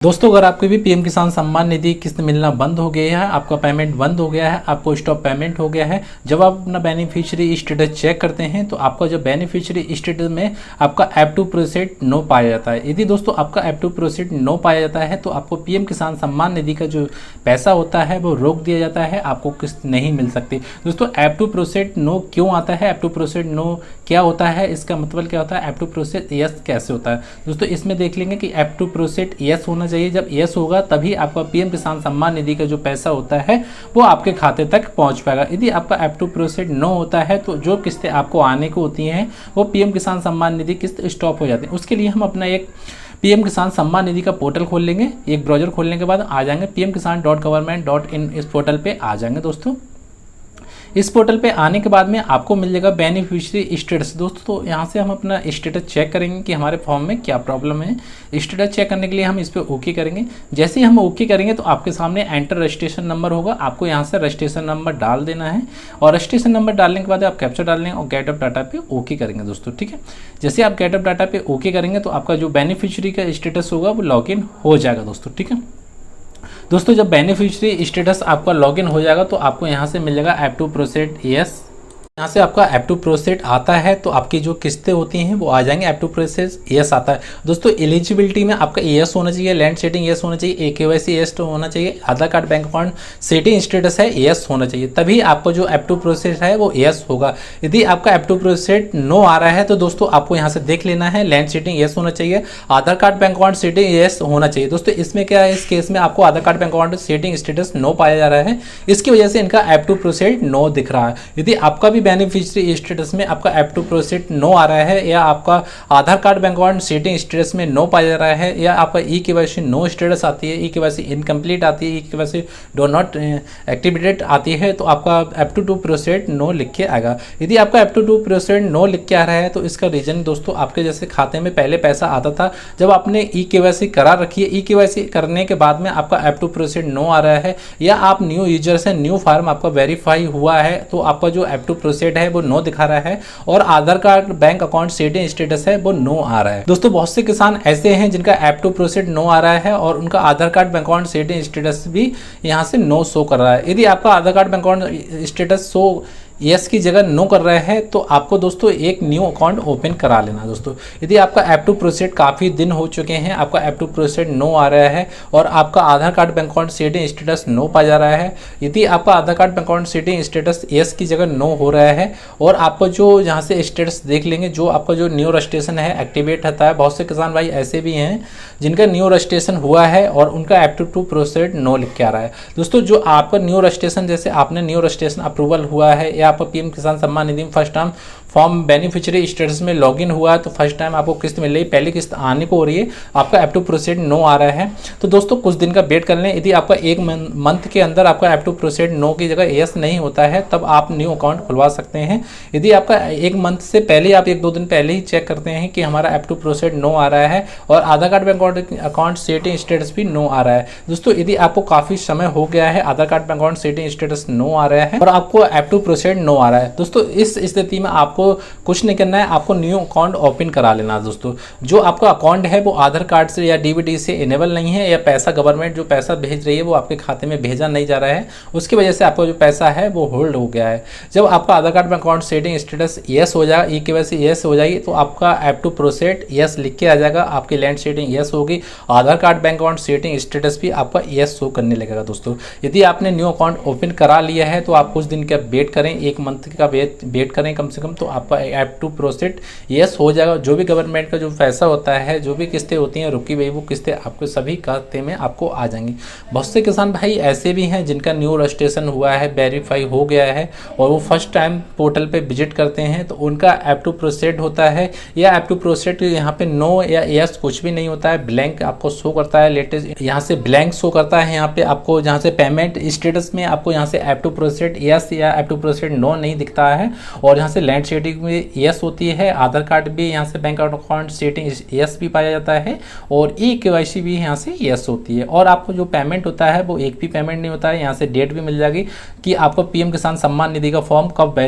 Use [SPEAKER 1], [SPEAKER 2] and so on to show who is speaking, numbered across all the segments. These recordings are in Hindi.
[SPEAKER 1] दोस्तों, अगर आपकी भी पीएम किसान सम्मान निधि किस्त मिलना बंद हो गया है, आपका पेमेंट बंद हो गया है, आपको स्टॉप पेमेंट हो गया है, जब आप अपना बेनिफिशियरी स्टेटस चेक करते हैं तो आपका जो बेनिफिशियरी स्टेटस में आपका ऐप टू प्रोसीड नो पाया जाता है। यदि दोस्तों आपका ऐप टू प्रोसीड नो पाया जाता है तो आपको पीएम किसान सम्मान निधि का जो पैसा होता है वो रोक दिया जाता है, आपको किस्त नहीं मिल सकती। दोस्तों, ऐप टू प्रोसीड नो क्यों आता है, ऐप टू प्रोसीड नो क्या होता है, इसका मतलब क्या होता है, ऐप टू प्रोसीड यस कैसे होता है। दोस्तों, इसमें देख लेंगे कि ऐप टू प्रोसीड यस होना चाहिए। जब यस होगा तभी आपका पीएम किसान सम्मान निधि का जो पैसा होता है वो आपके खाते तक पहुंच पाएगा। यदि आपका ऐप टू प्रोसीड नो होता है तो जो किस्तें आपको आने को होती हैं वो पीएम किसान सम्मान निधि किस्त स्टॉप हो जाती है। उसके लिए हम अपना एक पीएम किसान सम्मान निधि का पोर्टल खोल लेंगे। एक ब्राउजर खोलने के बाद आ जाएंगे pmkisan.government.in, इस पोर्टल पे आ जाएंगे। दोस्तों, इस पोर्टल पे आने के बाद में आपको मिल जाएगा बेनिफिशियरी स्टेटस। दोस्तों, तो यहाँ से हम अपना स्टेटस चेक करेंगे कि हमारे फॉर्म में क्या प्रॉब्लम है। स्टेटस चेक करने के लिए हम इस पर ओके करेंगे। जैसे ही हम ओके करेंगे तो आपके सामने एंटर रजिस्ट्रेशन नंबर होगा, आपको यहाँ से रजिस्ट्रेशन नंबर डाल देना है और रजिस्ट्रेशन नंबर डालने के बाद आप कैप्चर डाल लेंगे और गेट ऑफ डाटा पे ओके करेंगे। दोस्तों, ठीक है, जैसे आप गेट ऑफ डाटा पे ओके करेंगे तो आपका जो बेनिफिशियरी का स्टेटस होगा वो लॉगिन हो जाएगा। दोस्तों, ठीक है। दोस्तों, जब बेनिफिशियरी स्टेटस आपका लॉगिन हो जाएगा तो आपको यहाँ से मिल जाएगा ऐप टू प्रोसीड यस। यहाँ से आपका ऐप टू प्रोसीड आता है तो आपकी जो किस्तें होती हैं वो आ जाएंगे। ऐप टू प्रोसीड यस आता है। दोस्तों, एलिजिबिलिटी में आपका यस होना चाहिए, लैंड सेटिंग यस होना चाहिए, केवाईसी यस होना चाहिए, Aadhaar card bank account setting status है यस होना चाहिए, तभी आपको जो ऐप टू प्रोसीड है वो यस होगा। यदि आपका ऐप टू प्रोसीड नो आ रहा है तो दोस्तों आपको यहाँ से देख लेना है, लैंड सेटिंग यस होना चाहिए, Aadhaar card bank account setting yes होना चाहिए। दोस्तों, इसमें क्या है, इस केस में आपको Aadhaar card bank account setting status no पाया जा रहा है, इसकी वजह से इनका ऐप टू प्रोसीड नो दिख रहा है। यदि आपका भी बेनिफिशियरी स्टेटस में आपका ऐप टू प्रोसीड नो आ रहा है या आपका Aadhaar card bank account setting status में नो पाया जा रहा है या आपका ई केवाईसी नो स्टेटस आती है, ई केवाईसी इनकम्प्लीट आती है, e KYC do not activated आती है, तो आपका ऐप टू प्रोसीड नो लिख के आएगा। यदि आपका ऐप टू प्रोसीड नो लिख के आ रहा है तो इसका रीजन दोस्तों आपके जैसे खाते में पहले पैसा आता था, जब आपने ई केवाईसी करा रखी है, ई केवाईसी करने के बाद में आपका ऐप टू प्रोसीड नो आ रहा है या आप न्यू यूजर से न्यू फॉर्म आपका वेरीफाई हुआ है तो आपका जो ऐप टू प्रोसीड है वो नो दिखा रहा है और Aadhaar card bank account setting status है वो नो आ रहा है। दोस्तों, बहुत से किसान ऐसे हैं जिनका ऐप टू प्रोसीड नो आ रहा है और उनका Aadhaar card bank account setting status भी यहां से नो शो कर रहा है। यदि आपका Aadhaar card bank account status show yes की जगह नो कर रहा है तो आपको दोस्तों एक न्यू अकाउंट ओपन करा लेना। दोस्तों, यदि आपका ऐप टू प्रोसीड काफ़ी दिन हो चुके हैं, आपका ऐप टू प्रोसीड नो आ रहा है और आपका Aadhaar card bank account setting status no पाया जा रहा है, यदि आपका Aadhaar card bank account setting status yes की जगह नो हो रहा है और आपका जो यहाँ से स्टेटस देख लेंगे, जो आपका जो न्यू रजिस्ट्रेशन है एक्टिवेट होता है, बहुत से किसान भाई ऐसे भी हैं जिनका न्यू रजिस्ट्रेशन हुआ है और उनका ऐप टू प्रोसीड नो लिख के आ रहा है। दोस्तों, जो आपका न्यू रजिस्ट्रेशन, जैसे आपने न्यू रजिस्ट्रेशन अप्रूवल हुआ है या आपका पीएम किसान सम्मान निधि में first time form beneficiary status में लॉगिन हुआ है तो फर्स्ट टाइम आपको किस्त मिल रही है, पहली किस्त आने को हो रही है, आपका ऐप टू प्रोसीड नो आ रहा है तो दोस्तों कुछ दिन का वेट कर लें। यदि आपका एक मंथ के अंदर आपका ऐप टू प्रोसीड नो की जगह यस नहीं होता है तब आप न्यू अकाउंट खुलवा सकते हैं। यदि आपका एक मंथ से पहले, आप एक दो दिन पहले ही चेक करते हैं कि हमारा ऐप टू प्रोसीड नो आ रहा है और Aadhaar card bank account setting status भी नो आ रहा है। दोस्तों, यदि आपको काफ़ी समय हो गया है, Aadhaar card bank account setting status no आ रहा है और आपको ऐप टू प्रोसीड नो आ रहा है, दोस्तों इस स्थिति में आपको कुछ नहीं करना है, आपको न्यू अकाउंट ओपन करा लेना। दोस्तों, जो आपका अकाउंट है वो आधार कार्ड से या डीबीटी से इनेबल नहीं है या पैसा गवर्नमेंट जो पैसा भेज रही है वो आपके खाते में भेजा नहीं जा रहा है, उसकी वजह से आपका जो पैसा है वो होल्ड हो गया है। जब आपका Aadhaar card bank account setting status yes हो जाएगा, ई केवाईसी यस हो जाएगी तो आपका ऐप टू प्रोसीड यस लिख के आ जाएगा, आपकी लैंड सेटिंग यस होगी, Aadhaar card bank account setting status भी आपका यस शो करने लगेगा। दोस्तों, यदि आपने न्यू अकाउंट ओपन करा लिया है तो आप कुछ दिन का वेट करें, एक मंथ का वेट करें कम से कम, तो आपका ऐप टू प्रोसीड यस हो जाएगा। जो भी गवर्नमेंट का जो पैसा होता है, जो भी किस्तें होती हैं रुकी हुई, वो किस्तें आपको सभी खाते में आपको आ जाएंगी। बहुत से किसान भाई ऐसे भी हैं जिनका न्यू रजिस्ट्रेशन हुआ है, वेरीफाई हो गया है और वो फर्स्ट टाइम पोर्टल पे विजिट करते हैं तो उनका ऐप टू प्रोसीड होता है या ऐप टू प्रोसीड यहाँ पे नो या यस कुछ भी नहीं होता है, ब्लैंक आपको शो करता है। लेटेस्ट यहाँ से ब्लैंक शो करता है, यहाँ पे आपको जहाँ से पेमेंट स्टेटस में आपको यहाँ से ऐप टू प्रोसीड यस या ऐप टू प्रोसीड नो नहीं दिखता है और यहाँ से लैंड सेटिंग में यस होती है, आधार कार्ड भी यहाँ से बैंक अकाउंट सेटिंग यस भी पाया जाता है, और KYC भी यहाँ से यस होती है। और आपको जो पेमेंट होता है वो एक भी पेमेंट नहीं होता है, यहाँ से डेट भी मिल जाएगी कि आपको PM किसान सम्मान निधि का फॉर्म कब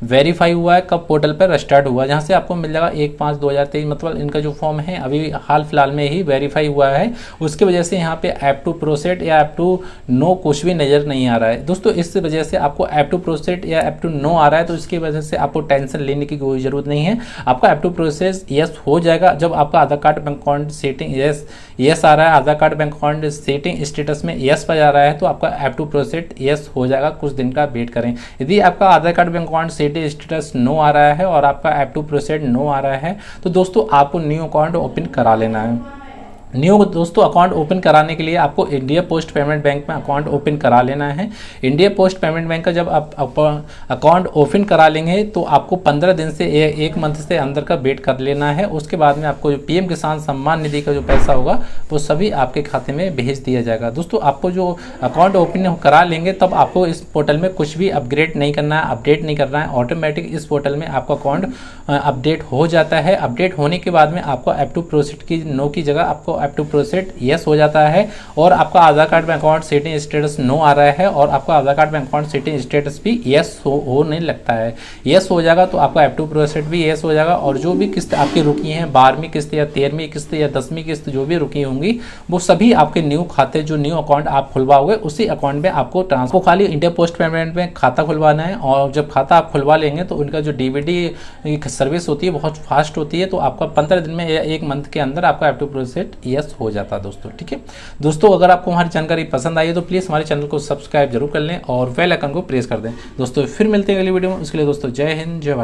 [SPEAKER 1] वेरीफाई हुआ है, कब पोर्टल पर रजिस्टर्ड हुआ है। जहाँ से आपको मिल जाएगा 1/5/2023, मतलब इनका जो फॉर्म है अभी हाल फिलहाल में ही वेरीफाई हुआ है, उसकी वजह से यहाँ पे ऐप टू प्रोसेड या ऐप टू नो कुछ भी नज़र नहीं आ रहा है दोस्तों। इस वजह से आपको ऐप टू प्रोसेड या ऐप टू नो आ रहा है, तो इसकी वजह से आपको टेंशन लेने की कोई ज़रूरत नहीं है। आपका ऐप टू प्रोसेस यस हो जाएगा जब आपका Aadhaar card bank account setting yes आ रहा है, Aadhaar card bank account setting status में यस पर जा रहा है, तो आपका ऐप टू प्रोसेड यस हो जाएगा। कुछ दिन का वेट करें। यदि आपका Aadhaar card bank account setting status no आ रहा है और आपका ऐप टू प्रोसेड नो आ रहा है, तो दोस्तों आपको न्यू अकाउंट ओपन करा लेना है। दोस्तों अकाउंट ओपन कराने के लिए आपको इंडिया पोस्ट पेमेंट बैंक में अकाउंट ओपन करा लेना है। इंडिया पोस्ट पेमेंट बैंक का जब आप अकाउंट ओपन करा लेंगे तो आपको 15 दिन से 1 मंथ से अंदर का वेट कर लेना है। उसके बाद में आपको जो PM किसान सम्मान निधि का जो पैसा होगा वो सभी आपके खाते में भेज दिया जाएगा। दोस्तों आपको जो अकाउंट ओपन करा लेंगे तब आपको इस पोर्टल में कुछ भी अपग्रेड नहीं करना है, अपडेट नहीं करना है, ऑटोमेटिक इस पोर्टल में आपका अकाउंट अपडेट हो जाता है। अपडेट होने के बाद में आपको ऐप टू प्रोसेड की नो की जगह आपको ऐप टू प्रोसेड यस हो जाता है, और आपका Aadhaar card bank account setting status no आ रहा है और आपका Aadhaar card bank account setting status भी यस होने लगता है। यस हो जाएगा तो आपका ऐप टू प्रोसेड भी यस हो जाएगा, और जो भी किस्त आपकी रुकी हैं 12वीं किस्त या 13वीं किस्त या 10वीं किस्त जो भी रुकी होंगी वो सभी आपके न्यू खाते, जो न्यू अकाउंट आप खुलवाओगे उसी अकाउंट में आपको ट्रांसफर, खाली इंडिया पोस्ट पेमेंट में खाता खुलवाना है। और जब खाता आप खुलवा लेंगे तो उनका जो DVD सर्विस होती है बहुत फास्ट होती है, तो आपका 15 दिन में या 1 मंथ के अंदर आपका ऐप टू प्रोसेड यस हो जाता है दोस्तों। ठीक है दोस्तों, अगर आपको हमारी जानकारी पसंद आई है तो प्लीज़ हमारे चैनल को सब्सक्राइब जरूर कर लें और बेल आइकन को प्रेस कर दें दोस्तों। फिर मिलते हैं अगली वीडियो में, उसके लिए दोस्तों जय हिंद जय भारत।